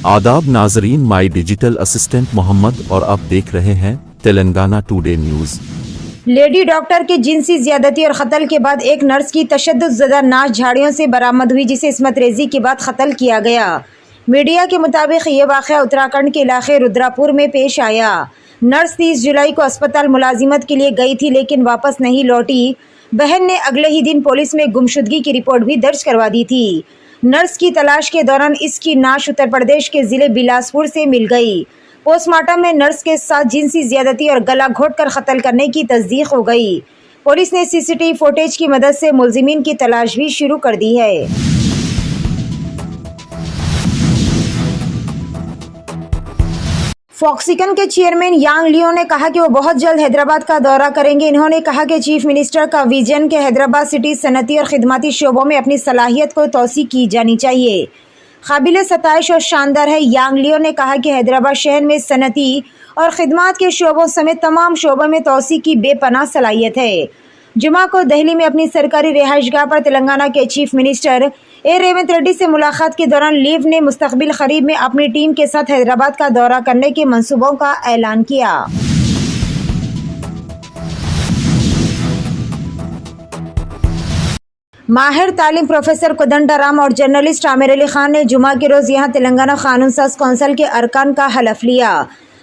आदाब नाजरीन, my digital assistant Mohammad और आप देख रहे हैं Telangana today news. Lady doctor की जिनसी ज्यादती और कत्ल के बाद एक नर्स की तशद्दुद-ज़दा नाश झाड़ियों से बरामद हुई, जिसे इस्मत रेजी के बाद कत्ल किया गया। मीडिया के मुताबिक ये वाक़या उत्तराखंड के इलाके रुद्रापुर में पेश आया। नर्स 30 जुलाई को अस्पताल मुलाजिमत के लिए गई थी, लेकिन वापस नहीं लौटी। बहन ने अगले ही दिन पुलिस में गुमशुदगी की रिपोर्ट भी दर्ज करवा दी थी। नर्स की तलाश के दौरान इसकी नाश उत्तर प्रदेश के जिले बिलासपुर से मिल गई। पोस्टमार्टम में नर्स के साथ जिनसी ज्यादती और गला घोंटकर कत्ल करने की तस्दीक हो गई। पुलिस ने सीसीटीवी फुटेज की मदद से मुलजिमीन की तलाश भी शुरू कर दी है। फॉक्सिकन के चेयरमैन यांग लियो ने कहा कि वो बहुत जल्द हैदराबाद का दौरा करेंगे। इन्होंने कहा कि चीफ मिनिस्टर का विजन के हैदराबाद सिटी सनती और खिदमती शोबों में अपनी सलाहियत को तोसी की जानी चाहिए। काबिल सताइश और शानदार है। यांग लियो ने कहा कि हैदराबाद शहर में सनती और खिदमत के शोबों समेत तमाम शोबों में तोसी की बेपनाह सलाहियत है। जुमा को दिल्ली में अपनी सरकारी रिहाइशगाह पर तेलंगाना के चीफ मिनिस्टर रेवंत रेड्डी से मुलाकात के दौरान लीव ने मुस्तकबिल करीब में अपनी टीम के साथ हैदराबाद का दौरा करने के मंसूबों का ऐलान किया। माहिर तालीम प्रोफेसर कोदंडाराम और जर्नलिस्ट आमिर अली खान ने जुमा के रोज यहां तेलंगाना कानून साज कौंसिल के अरकान का हलफ लिया।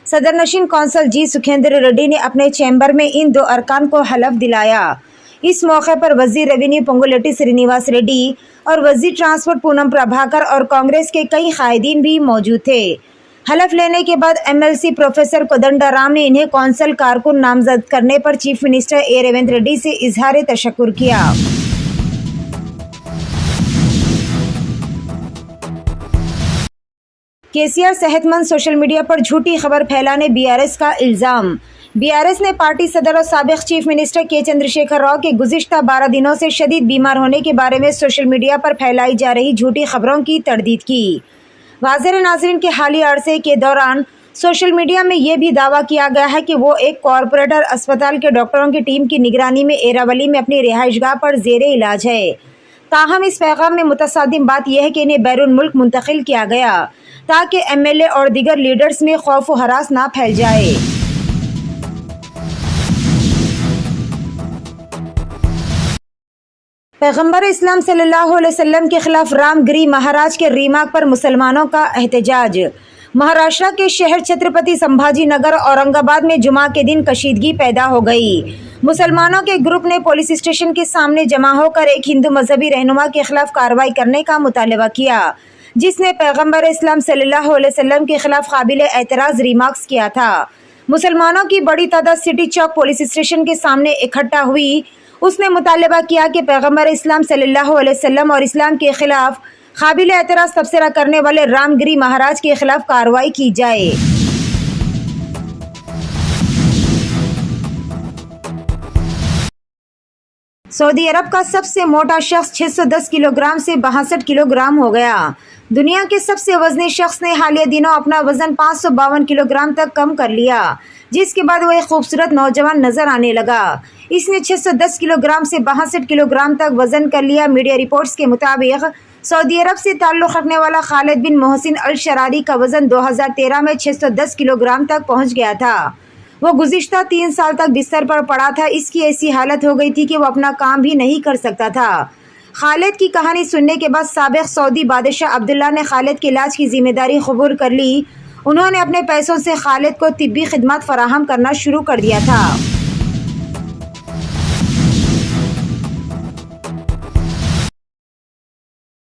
सदर नशीन कौंसल जी सुखेंद्र रेड्डी ने अपने चैम्बर में इन दो अरकान को हलफ दिलाया। इस मौके पर वजीर रेवेन्यू पोंगुलेटी श्रीनिवास रेड्डी और वजीर ट्रांसपोर्ट पूनम प्रभाकर और कांग्रेस के कई कायदीन भी मौजूद थे। हलफ लेने के बाद एमएलसी प्रोफेसर कोदंडाराम ने इन्हें कौंसल कारकुन नामजद करने पर चीफ मिनिस्टर रेवंत रेड्डी से इजहार तशक्कुर किया। केसीआर सेहतमंद, सोशल मीडिया पर झूठी खबर फैलाने बीआरएस का इल्जाम। बीआरएस ने पार्टी सदर और साबिक चीफ मिनिस्टर के चंद्रशेखर राव के गुज़िश्ता 12 दिनों से शदीद बीमार होने के बारे में सोशल मीडिया पर फैलाई जा रही झूठी खबरों की तर्दीद की। वाज़ेह नाज़रीन के हालिया अरसे के दौरान सोशल मीडिया में ये भी दावा किया गया है कि वो एक कॉरपोरेटर अस्पताल के डॉक्टरों की टीम की निगरानी में एरावली में अपनी रिहाइशगाह पर ज़ेरे इलाज है। ताहम इस पैगाम में मुतसादिम बात यह है कि इन्हें बैरून मुल्क मुंतकिल किया गया ताकि एमएलए और दीगर लीडर्स में खौफ व हरास ना फैल जाए। पैगंबर इस्लाम सल्लल्लाहु अलैहि वसल्लम के खिलाफ रामगिरी महाराज के रीमाक पर मुसलमानों का एहतजाज। महाराष्ट्र के शहर छत्रपति संभाजी नगर औरंगाबाद में जुमा के दिन कशीदगी पैदा हो गई। मुसलमानों के ग्रुप ने पुलिस स्टेशन के सामने जमा होकर एक हिंदू मजहबी रहनुमा के खिलाफ कार्रवाई करने का मुतालबा किया, जिसने पैगंबर इस्लाम सल्लल्लाहु अलैहि वसल्लम के खिलाफ काबिल एतराज़ रिमार्क्स किया था। मुसलमानों की बड़ी तादाद सिटी चौक पुलिस स्टेशन के सामने इकट्ठा हुई। उसने मुतालबा किया कि पैगंबर इस्लाम सल्लल्लाहु अलैहि वसल्लम और इस्लाम के खिलाफ काबिल एतराज़ तबसरा करने वाले रामगिरी महाराज के खिलाफ कार्रवाई की जाए। सऊदी अरब का सबसे मोटा शख्स 610 किलोग्राम से 62 किलोग्राम हो गया। दुनिया के सबसे वजनी शख्स ने हालिया दिनों अपना वजन 552 किलोग्राम तक कम कर लिया, जिसके बाद वो एक खूबसूरत नौजवान नजर आने लगा। इसने 610 किलोग्राम से 62 किलोग्राम तक वजन कर लिया। मीडिया रिपोर्ट्स के मुताबिक सऊदी अरब से ताल्लुक़ रखने वाला खालिद बिन मोहसिन अल शरारी का वजन 2013 में 610 किलोग्राम तक पहुँच गया था। वो गुज़िश्ता 3 साल तक बिस्तर पर पड़ा था। इसकी ऐसी हालत हो गई थी कि वो अपना काम भी नहीं कर सकता था। खालिद की कहानी सुनने के बाद साबिक सऊदी बादशाह अब्दुल्ला ने खालिद के इलाज की जिम्मेदारी कबूल कर ली। उन्होंने अपने पैसों से खालिद को तिब्बी खिदमत फराहम करना शुरू कर दिया था।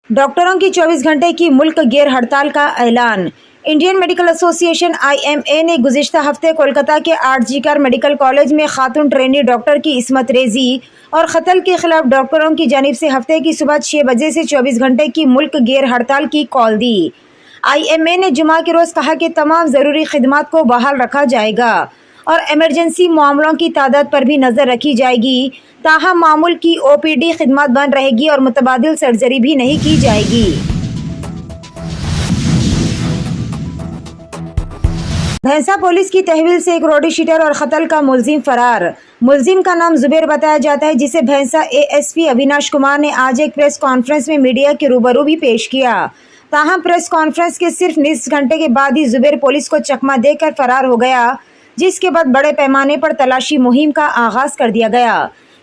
डॉक्टरों की 24 घंटे की मुल्क गैर हड़ताल का ऐलान। इंडियन मेडिकल एसोसिएशन IMA ने गुज़िश्ता हफ्ते कोलकाता के आरजीकर मेडिकल कॉलेज में खातून ट्रेनी डॉक्टर की इस्मत रेजी और कत्ल के खिलाफ डॉक्टरों की जानिब से हफ्ते की सुबह 6 बजे से 24 घंटे की मुल्क गैर हड़ताल की कॉल दी। IMA ने जुमा के रोज़ कहा कि तमाम ज़रूरी खिदमात को बहाल रखा जाएगा और एमरजेंसी मामलों की तादाद पर भी नज़र रखी जाएगी। ताहम मामूल की OPD खिदमत बंद रहेगी और मुतबादिल सर्जरी भी नहीं की जाएगी। भैंसा पुलिस की तहवील से एक रोडी शीटर और कत्ल का मुलजिम फरार। मुलजिम का नाम जुबैर बताया जाता है, जिसे भैंसा ASP अविनाश कुमार ने आज एक प्रेस कॉन्फ्रेंस में मीडिया के रूबरू भी पेश किया। ताहम प्रेस कॉन्फ्रेंस के सिर्फ निصف घंटे के बाद ही जुबैर पुलिस को चकमा देकर फरार हो गया, जिसके बाद बड़े पैमाने पर तलाशी मुहिम का आगाज कर दिया गया।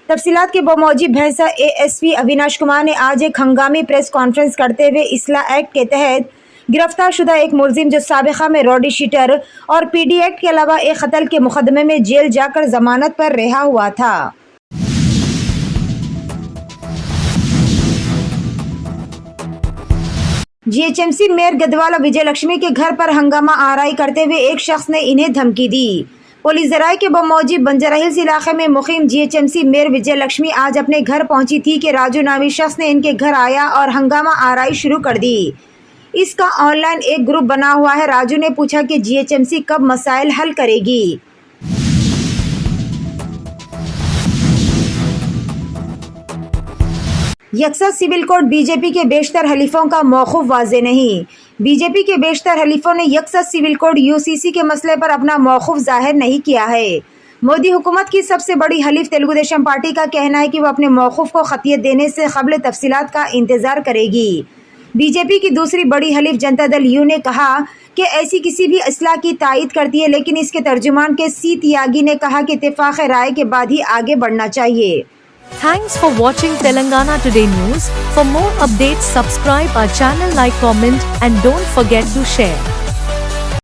तफसीलात के बमौजूद भैंसा एएसपी अविनाश कुमार ने आज एक हंगामी प्रेस कॉन्फ्रेंस करते हुए इस्लाह एक्ट के तहत गिरफ्तार शुदा एक मुलजिम जो साबिका में रॉडी शीटर और पीडी एक्ट के अलावा एक कत्ल के मुकदमे में जेल जाकर जमानत पर रिहा हुआ था। जीएचएमसी मेयर गदवाला विजय लक्ष्मी के घर पर हंगामा आराई करते हुए एक शख्स ने इन्हें धमकी दी। पुलिस जराये के बमौजूद बंजारा हिल्स इलाके में मुकीम जीएचएमसी मेयर विजय लक्ष्मी आज अपने घर पहुंची थी कि राजू नामी शख्स ने इनके घर आया और हंगामा आराई शुरू कर दी। इसका ऑनलाइन एक ग्रुप बना हुआ है। राजू ने पूछा कि जीएचएमसी कब मसाइल हल करेगी। यकसा सिविल कोर्ट बीजेपी के बेशतर हलीफों का मौक़िफ़ वाज़ेह नहीं। बीजेपी के बेशतर हलीफों ने यकसा सिविल कोर्ट यूसीसी के मसले पर अपना मौक़िफ़ जाहिर नहीं किया है। मोदी हुकूमत की सबसे बड़ी हलीफ तेलुगु देशम पार्टी का कहना है कि वो अपने मौक़िफ़ को ख़तियत देने से क़ब्ल तफसीलात का इंतज़ार करेगी। बीजेपी की दूसरी बड़ी हलीफ जनता दल यू ने कहा कि ऐसी किसी भी इस्लाह की तायद करती है, लेकिन इसके तर्जुमान के सी त्यागी ने कहा कि इत्तेफाक राय के बाद ही आगे बढ़ना चाहिए। Thanks for watching Telangana Today News. For more updates, subscribe our channel, like, comment, and don't forget to share.